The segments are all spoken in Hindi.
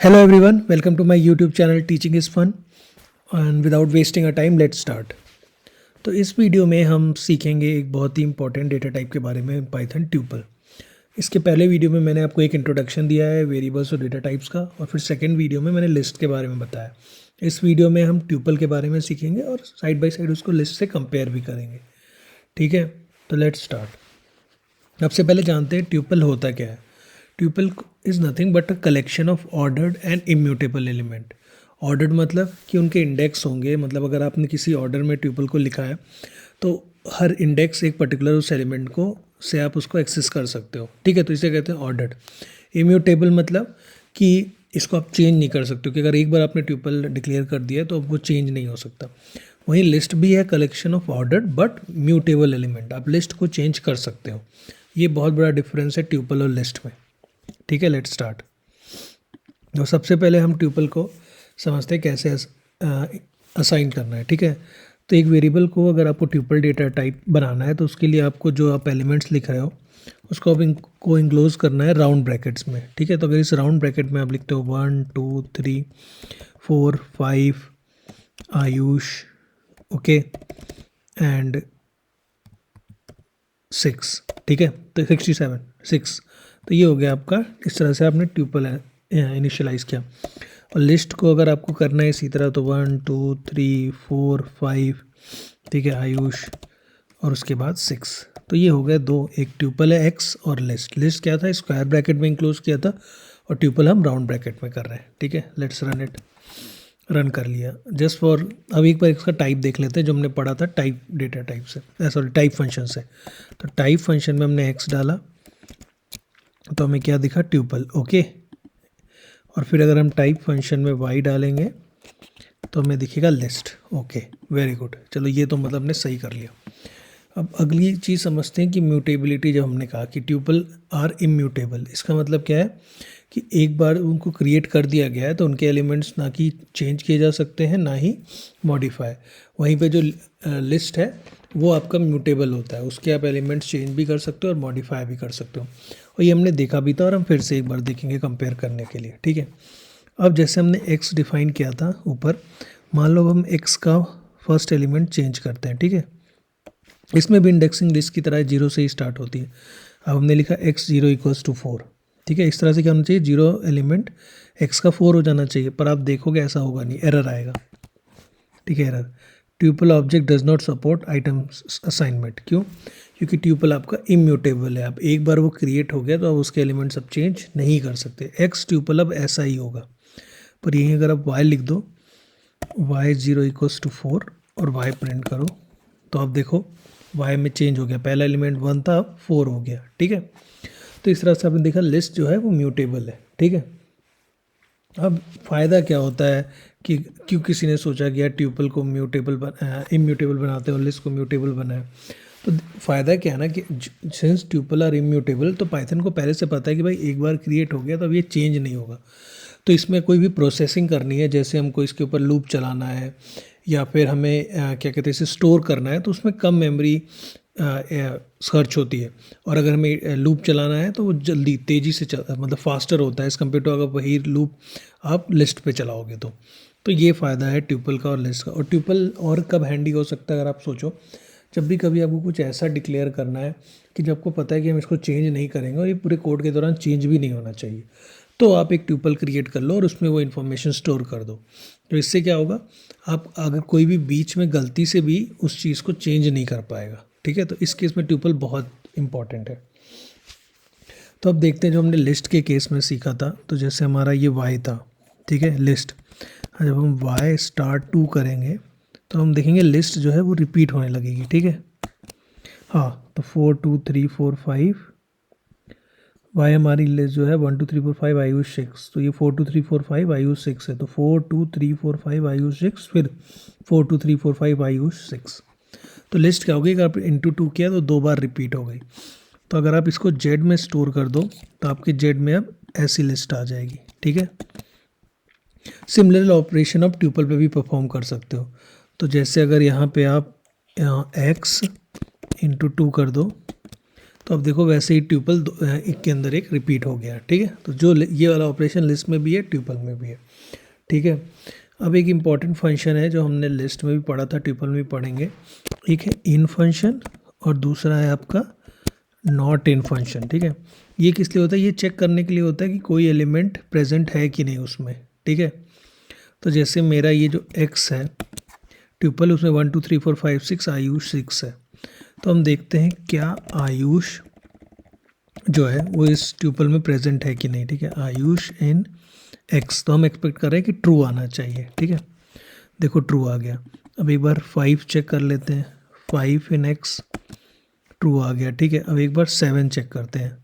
Hello everyone, welcome to my YouTube channel Teaching is Fun and without wasting a time let's start। तो इस वीडियो में हम सीखेंगे एक बहुत ही इंपॉर्टेंट डेटा टाइप के बारे में पाइथन ट्यूपल। इसके पहले वीडियो में मैंने आपको एक इंट्रोडक्शन दिया है वेरिएबल्स और डेटा टाइप्स का, और फिर सेकंड वीडियो में मैंने लिस्ट के बारे में बताया। इस वीडियो में हम ट्यूपल के बारे में सीखेंगे और साइड बाय साइड उसको लिस्ट से कंपेयर भी करेंगे। ठीक है, तो लेट्स स्टार्ट। सबसे पहले जानते हैं ट्यूपल होता क्या है। Tuple is nothing but a collection of ordered and immutable element. Ordered मतलब कि उनके इंडेक्स होंगे, मतलब अगर आपने किसी ऑर्डर में ट्यूपल को लिखा है तो हर इंडेक्स एक पर्टिकुलर उस एलिमेंट को से आप उसको एक्सेस कर सकते हो। ठीक है, तो इसे कहते हैं ऑर्डर्ड। इम्यूटेबल मतलब कि इसको आप चेंज नहीं कर सकते हो, कि अगर एक बार आपने ट्यूपल डिक्लेयर कर दिया तो अब वो चेंज नहीं हो सकता। वहीं लिस्ट भी है collection of ordered but mutable element. आप लिस्ट को चेंज कर सकते हो। ये बहुत बड़ा डिफरेंस है ट्यूपल और लिस्ट में। ठीक है, लेट्स स्टार्ट। तो सबसे पहले हम ट्यूपल को समझते हैं कैसे असाइन करना है। ठीक है, तो एक वेरिएबल को अगर आपको ट्यूपल डेटा टाइप बनाना है तो उसके लिए आपको जो आप एलिमेंट्स लिख रहे हो उसको आप इनको इंक्लोज करना है राउंड ब्रैकेट्स में। ठीक है, तो अगर इस राउंड ब्रैकेट में आप लिखते हो 1 2 3 4 5 आयुष, ओके, एंड 6, ठीक है, तो 67 6, तो ये हो गया आपका। इस तरह से आपने ट्यूपल इनिशियलाइज़ किया। और लिस्ट को अगर आपको करना है इसी तरह तो 1 2 3 4 5, ठीक है, आयुष, और उसके बाद 6, तो ये हो गया दो। एक ट्यूपल है एक्स और लिस्ट। लिस्ट क्या था, स्क्वायर ब्रैकेट में इंक्लोज किया था, और ट्यूपल हम राउंड ब्रैकेट में कर रहे हैं। ठीक है, लेट्स रन इट। रन कर लिया जस्ट फॉर। अब एक बार इसका टाइप देख लेते हैं जो हमने पढ़ा था टाइप डेटा टाइप से, सॉरी टाइप फंक्शन से। तो टाइप फंक्शन में हमने एक्स डाला तो हमें क्या दिखा, ट्यूपल, ओके। और फिर अगर हम टाइप फंक्शन में वाई डालेंगे तो हमें दिखेगा लिस्ट, ओके, वेरी गुड। चलो ये तो मतलब हमने सही कर लिया। अब अगली चीज़ समझते हैं कि म्यूटेबिलिटी। जब हमने कहा कि ट्यूपल आर इम्यूटेबल, इसका मतलब क्या है कि एक बार उनको क्रिएट कर दिया गया है तो उनके एलिमेंट्स ना कि चेंज किए जा सकते हैं ना ही मॉडिफाई। वहीं पे जो लिस्ट है वो आपका म्यूटेबल होता है, उसके आप एलिमेंट्स चेंज भी कर सकते हो और मॉडिफाई भी कर सकते हो। और ये हमने देखा भी था और हम फिर से एक बार देखेंगे कंपेयर करने के लिए। ठीक है, अब जैसे हमने x डिफाइन किया था ऊपर, मान लो हम x का फर्स्ट एलिमेंट चेंज करते हैं। ठीक है, इसमें भी इंडेक्सिंग लिस्ट की तरह 0 से ही स्टार्ट होती है। अब हमने लिखा x0 = 4। ठीक है, इस तरह से क्या होना चाहिए, 0 एलिमेंट x का 4 हो जाना चाहिए, पर आप देखोगे ऐसा होगा नहीं, एरर आएगा। ठीक है, error. Tuple object does not support item assignment. क्यों? क्योंकि ट्यूपल आपका इम्यूटेबल है। अब एक बार वो क्रिएट हो गया तो अब उसके एलिमेंट्स अब चेंज नहीं कर सकते। एक्स ट्यूपल अब ऐसा ही होगा, पर यहीं अगर आप y लिख दो, y0 = 4 और y प्रिंट करो तो आप देखो y में चेंज हो गया। पहला एलिमेंट 1 था, अब 4 हो गया। ठीक है, तो इस तरह से आपने देखा लिस्ट जो है वो म्यूटेबल है। ठीक है, अब फ़ायदा क्या होता है कि क्यों किसी ने सोचा कि यार ट्यूपल को इम्यूटेबल बनाते हैं और लिस्ट को म्यूटेबल बनाए। तो फ़ायदा क्या है ना कि सिंस ट्यूपल आर इम्यूटेबल, तो पाइथन को पहले से पता है कि भाई एक बार क्रिएट हो गया तो अब ये चेंज नहीं होगा। तो इसमें कोई भी प्रोसेसिंग करनी है, जैसे हमको इसके ऊपर लूप चलाना है या फिर हमें क्या कहते हैं इसे स्टोर करना है, तो उसमें कम मेमोरी सर्च होती है। और अगर हमें लूप चलाना है तो वो जल्दी तेज़ी से मतलब फास्टर होता है एज़ कम्पेयर टू अगर वही लूप आप लिस्ट पे चलाओगे तो ये फ़ायदा है ट्यूपल का और लिस्ट का। और ट्यूपल और कब हैंडी हो सकता है, अगर आप सोचो, जब भी कभी आपको कुछ ऐसा डिक्लेयर करना है कि जब आपको पता है कि हम इसको चेंज नहीं करेंगे और ये पूरे कोड के दौरान चेंज भी नहीं होना चाहिए, तो आप एक ट्यूपल क्रिएट कर लो और उसमें वो इन्फॉर्मेशन स्टोर कर दो। तो इससे क्या होगा, आप अगर कोई भी बीच में गलती से भी उस चीज़ को चेंज नहीं कर पाएगा। ठीक है, तो इस केस में ट्यूपल बहुत इंपॉर्टेंट है। तो अब देखते हैं जो हमने लिस्ट के केस में सीखा था। तो जैसे हमारा ये y था, ठीक है, लिस्ट, जब हम y*2 करेंगे तो हम देखेंगे लिस्ट जो है वो रिपीट होने लगेगी। ठीक है, हाँ, तो 4 2 3 4 5 y हमारी लिस्ट जो है 1 2 3 4 5 आयुष 6, तो ये 4 2 3 4 5 आयुष 6 है, तो 4 2 3 4 5 आयुष 6, फिर 4 2 3 4 5 आयुष 6। तो लिस्ट क्या होगी, अगर आप इंटू 2 किया तो 2 बार रिपीट हो गई। तो अगर आप इसको जेड में स्टोर कर दो तो आपके जेड में अब ऐसी लिस्ट आ जाएगी। ठीक है, सिमिलर ऑपरेशन आप ट्यूपल पे भी परफॉर्म कर सकते हो। तो जैसे अगर यहाँ पे आप x × 2 कर दो तो अब देखो वैसे ही ट्यूपल एक के अंदर एक रिपीट हो गया, ठीक है। तो जो ये वाला ऑपरेशन लिस्ट में भी है, ट्यूपल में भी है, ठीक है। अब एक इम्पॉर्टेंट फंक्शन है जो हमने लिस्ट में भी पढ़ा था, ट्यूपल में भी पढ़ेंगे। एक है इन फंक्शन और दूसरा है आपका नॉट इन फंक्शन, ठीक है। ये किस लिए होता है? ये चेक करने के लिए होता है कि कोई एलिमेंट प्रेजेंट है कि नहीं उसमें, ठीक है। तो जैसे मेरा ये जो x है ट्यूपल, उसमें 1 2 3 4 5 6 आयुष 6 है। तो हम देखते हैं क्या आयुष जो है वो इस ट्यूपल में प्रेजेंट है कि नहीं, ठीक है। आयुष इन x, तो हम एक्सपेक्ट कर रहे हैं कि ट्रू आना चाहिए, ठीक है। देखो ट्रू आ गया। अब एक बार 5 चेक कर लेते हैं, 5 इन x ट्रू आ गया, ठीक है। अब एक बार 7 चेक करते हैं,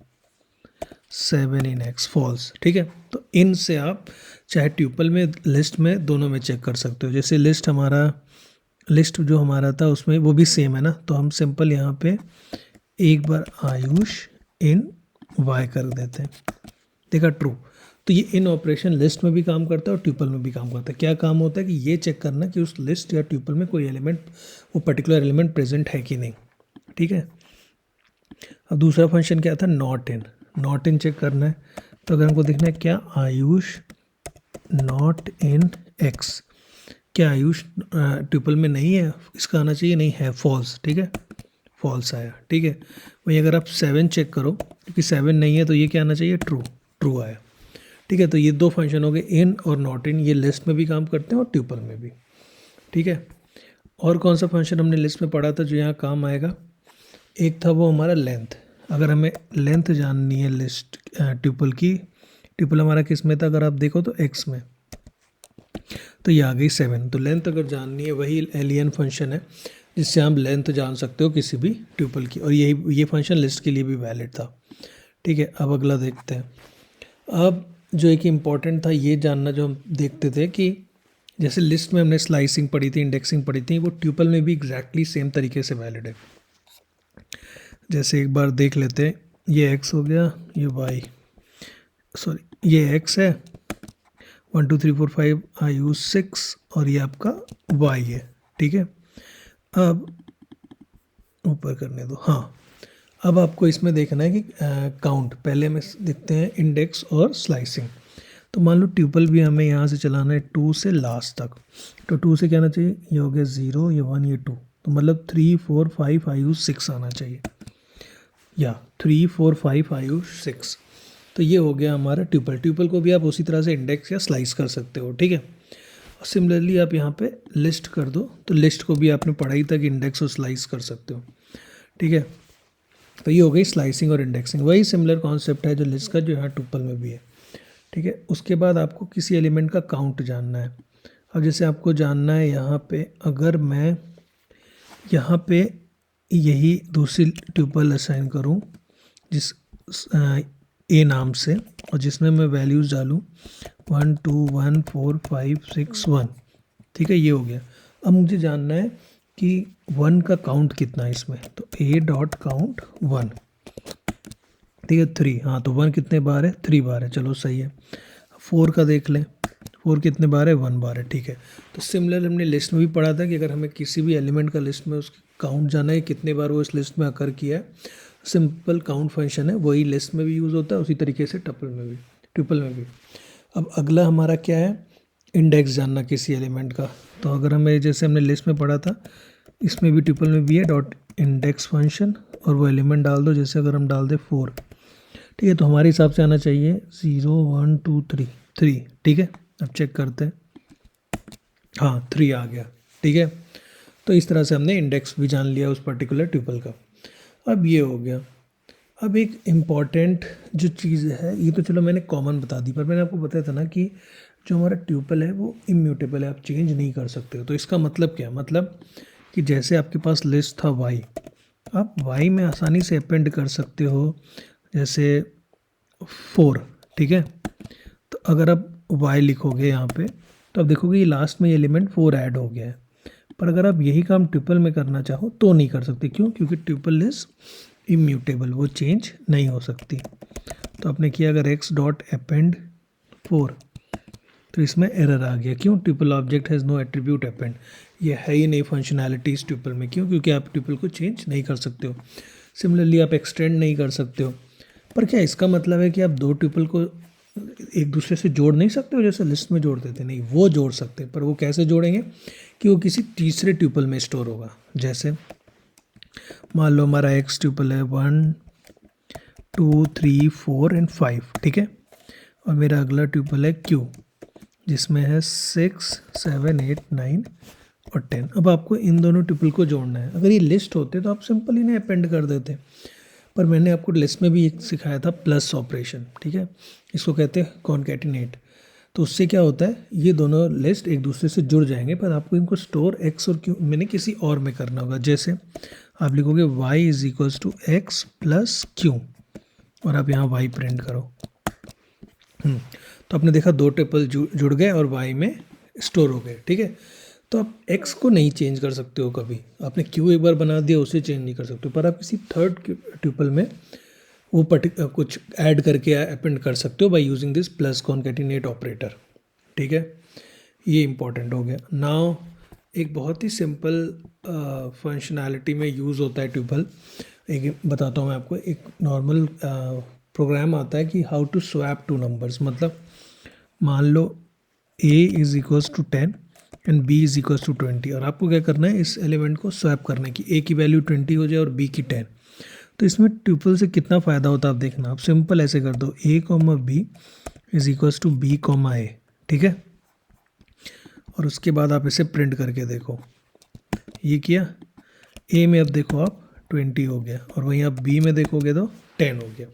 7 इन x फॉल्स, ठीक है। तो इन से आप चाहे ट्यूपल में, लिस्ट में, दोनों में चेक कर सकते हो। जैसे लिस्ट जो हमारा था उसमें वो भी सेम है ना, तो हम सिंपल यहाँ पे एक बार आयुष इन y कर देते हैं, देखा ट्रू। तो ये इन ऑपरेशन लिस्ट में भी काम करता है और ट्यूपल में भी काम करता है। क्या काम होता है कि ये चेक करना कि उस लिस्ट या ट्यूपल में कोई एलिमेंट, वो पर्टिकुलर एलिमेंट प्रेजेंट है कि नहीं, ठीक है। अब दूसरा फंक्शन क्या था? Not in. Not in check करना है, तो अगर हमको देखना है क्या आयुष नॉट इन एक्स, क्या आयुष ट्यूपल में नहीं है, इसका आना चाहिए नहीं है, फॉल्स, ठीक है, फॉल्स आया, ठीक है। वहीं अगर आप 7 चेक करो, क्योंकि 7 नहीं है तो ये क्या आना चाहिए? ट्रू, ट्रू आया, ठीक है। तो ये दो फंक्शन हो गए, इन और नॉट इन। ये लिस्ट में भी काम करते हैं और ट्यूपल में भी, ठीक है। और कौन सा फंक्शन हमने लिस्ट में पढ़ा था जो यहाँ काम आएगा? एक था वो हमारा लेंथ। अगर हमें लेंथ जाननी है लिस्ट ट्यूपल की, ट्यूपल हमारा किस में था? अगर आप देखो तो एक्स में, तो ये आ गई 7। तो लेंथ अगर जाननी है, वही एलियन फंक्शन है जिससे हम लेंथ जान सकते हो किसी भी ट्यूपल की, और ये फंक्शन लिस्ट के लिए भी वैलिड था, ठीक है। अब अगला देखते हैं। अब जो एक इम्पॉर्टेंट था ये जानना, जो हम देखते थे कि जैसे लिस्ट में हमने स्लाइसिंग पढ़ी थी, इंडेक्सिंग पढ़ी थी, वो ट्यूपल में भी एग्जैक्टली सेम तरीके से वैलिड है। जैसे एक बार देख लेते हैं, ये x हो गया, ये y, सॉरी ये x है, 1 2 3 4 5 आई यूज 6, और ये आपका y है, ठीक है। अब ऊपर करने दो, हाँ। अब आपको इसमें देखना है कि काउंट, पहले हमें देखते हैं इंडेक्स और स्लाइसिंग। तो मान लो ट्यूपल भी हमें यहाँ से चलाना है 2 से लास्ट तक, तो 2 से क्या आना चाहिए? ये हो गया 0, ये 1, ये 2, तो मतलब 3 4 5 आई यूज 6 आना चाहिए, या 3 4 5 आई यूज 6। तो ये हो गया हमारा ट्यूपल। ट्यूपल को भी आप उसी तरह से इंडेक्स या स्लाइस कर सकते हो, ठीक है। और सिमिलरली आप यहाँ पे लिस्ट कर दो, तो लिस्ट को भी आपने पढ़ाई तक इंडेक्स और स्लाइस कर सकते हो, ठीक है। तो ये हो गई स्लाइसिंग और इंडेक्सिंग। वही सिमिलर कॉन्सेप्ट है जो लिस्ट का, जो यहाँ ट्यूपल में भी है, ठीक है। उसके बाद आपको किसी एलिमेंट का काउंट जानना है। अब जैसे आपको जानना है यहाँ पे, अगर मैं यहाँ पे यही दूसरी ट्यूपल असाइन करूँ जिस ए नाम से, और जिसमें मैं वैल्यूज़ डालूँ 1 2 1 4 5 6 1, ठीक है, ये हो गया। अब मुझे जानना है कि 1 का काउंट कितना है इसमें, तो ए डॉट काउंट 1, ठीक है। 3, हाँ, तो 1 कितने बार है? 3 बार है, चलो सही है। 4 का देख लें, 4 कितने बार है? 1 बार है, ठीक है। तो सिमिलर हमने लिस्ट में भी पढ़ा था कि अगर हमें किसी भी एलिमेंट का लिस्ट में उसकी काउंट जाना है कितने बार वो इस लिस्ट में अकर किया है, सिंपल काउंट फंक्शन है, वही लिस्ट में भी यूज़ होता है, उसी तरीके से ट्यूपल में भी। अब अगला हमारा क्या है? इंडेक्स जानना किसी एलिमेंट का। तो अगर हमें, जैसे हमने लिस्ट में पढ़ा था, इसमें भी ट्यूपल में भी है डॉट इंडेक्स फंक्शन, और वो एलिमेंट डाल दो। जैसे अगर हम डाल दें 4, ठीक है, तो हमारे हिसाब से आना चाहिए 0 1 2 3, ठीक है। अब चेक करते हैं, हाँ 3 आ गया, ठीक है। तो इस तरह से हमने इंडेक्स भी जान लिया उस पर्टिकुलर ट्यूपल का। अब ये हो गया। अब एक इम्पॉर्टेंट जो चीज़ है, ये तो चलो मैंने कॉमन बता दी, पर मैंने आपको बताया था ना कि जो हमारा ट्यूपल है वो इम्यूटेबल है, आप चेंज नहीं कर सकते हो। तो इसका मतलब क्या? मतलब कि जैसे आपके पास लिस्ट था y, आप y में आसानी से अपेंड कर सकते हो, जैसे 4, ठीक है। तो अगर आप y लिखोगे यहाँ पे, तो आप देखोगे ये लास्ट में ये एलिमेंट 4 ऐड हो गया है। पर अगर आप यही काम ट्यूपल में करना चाहो तो नहीं कर सकते, क्यों? क्योंकि ट्यूपल इज इम्यूटेबल, वो चेंज नहीं हो सकती। तो आपने किया अगर x डॉट अपेंड 4, तो इसमें एरर आ गया, क्यों? Tuple object has no attribute append, ये है ही नहीं फंक्शनैलिटी इस ट्यूपल में, क्यों? क्योंकि आप ट्यूपल को चेंज नहीं कर सकते हो। सिमिलरली आप एक्सटेंड नहीं कर सकते हो। पर क्या इसका मतलब है कि आप दो ट्यूपल को एक दूसरे से जोड़ नहीं सकते हो जैसे लिस्ट में जोड़ते थे? नहीं, वो जोड़ सकते हैं, पर वो कैसे जोड़ेंगे कि वो किसी तीसरे ट्यूपल में स्टोर होगा। जैसे मान लो हमारा एक्स ट्यूपल है 1 2 3 4 एंड 5, ठीक है, और मेरा अगला ट्यूपल है क्यू जिसमें है 6 7 8 9 और 10। अब आपको इन दोनों ट्यूपल को जोड़ना है। अगर ये लिस्ट होते तो आप सिंपल इन्हें अपेंड कर देते, पर मैंने आपको लिस्ट में भी एक सिखाया था प्लस ऑपरेशन, ठीक है, इसको कहते हैं कॉन्कैटिनेट। तो उससे क्या होता है, ये दोनों लिस्ट एक दूसरे से जुड़ जाएंगे, पर आपको इनको स्टोर एक्स और क्यू मैंने किसी और में करना होगा। जैसे आप लिखोगे y is equals to x plus q और आप यहाँ y प्रिंट करो। तो आपने देखा दो ट्रिपल जुड़ गए और y में स्टोर हो गए, ठीक है। तो आप x को नहीं चेंज कर सकते हो कभी, आपने q एक बार बना दिया उसे चेंज नहीं कर सकते हो, पर आप किसी थर्ड ट्यूपल में वो कुछ ऐड करके अपेंड कर सकते हो by using this plus concatenate operator, ठीक है। ये इंपॉर्टेंट हो गया। नाउ एक बहुत ही सिंपल फंक्शनैलिटी में यूज़ होता है ट्यूपल, एक बताता हूँ मैं आपको। एक नॉर्मल प्रोग्राम आता है कि how to swap two numbers. मतलब मान लो a is equals to 10 and b is equals to 20, और आपको क्या करना है, इस एलिमेंट को स्वैप करना है कि a की वैल्यू 20 हो जाए और b की 10। तो इसमें ट्यूपल से कितना फ़ायदा होता है आप देखना। आप सिंपल ऐसे कर दो a comma b is equals to b comma a, ठीक है, और उसके बाद आप इसे प्रिंट करके देखो। ये किया, a में अब देखो आप 20 हो गया और वहीं आप b में देखोगे तो 10 हो गया।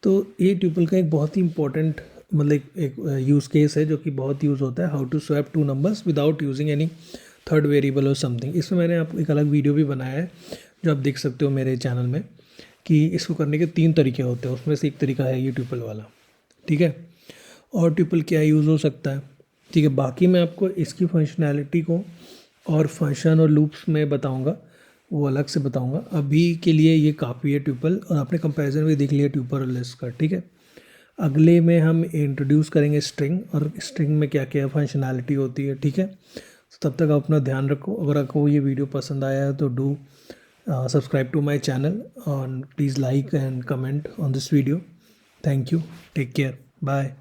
तो ये ट्यूपल का एक बहुत ही इंपॉर्टेंट मतलब एक यूज़ केस है जो कि बहुत यूज़ होता है, how to swap two numbers without using any third variable और समथिंग। इसमें मैंने आपको एक अलग वीडियो भी बनाया है जो आप देख सकते हो मेरे चैनल में, कि इसको करने के 3 तरीके होते हैं, उसमें से एक तरीका है ये ट्यूपल वाला, ठीक है। और ट्यूपल क्या यूज़ हो सकता है, ठीक है। बाकी मैं आपको इसकी फंक्शनैलिटी को और फंक्शन और लूप्स में बताऊँगा, वो अलग से बताऊंगा। अभी के लिए ये काफ़ी है ट्यूपल, और आपने कंपैरिजन भी देख लिया ट्यूपल और लिस्ट का, ठीक है। अगले में हम इंट्रोड्यूस करेंगे स्ट्रिंग, और स्ट्रिंग में क्या क्या फंक्शनैलिटी होती है, ठीक है। तो तब तक आप अपना ध्यान रखो। अगर आपको ये वीडियो पसंद आया है तो do subscribe to my channel और please like and comment on this video. Thank you, take care, bye.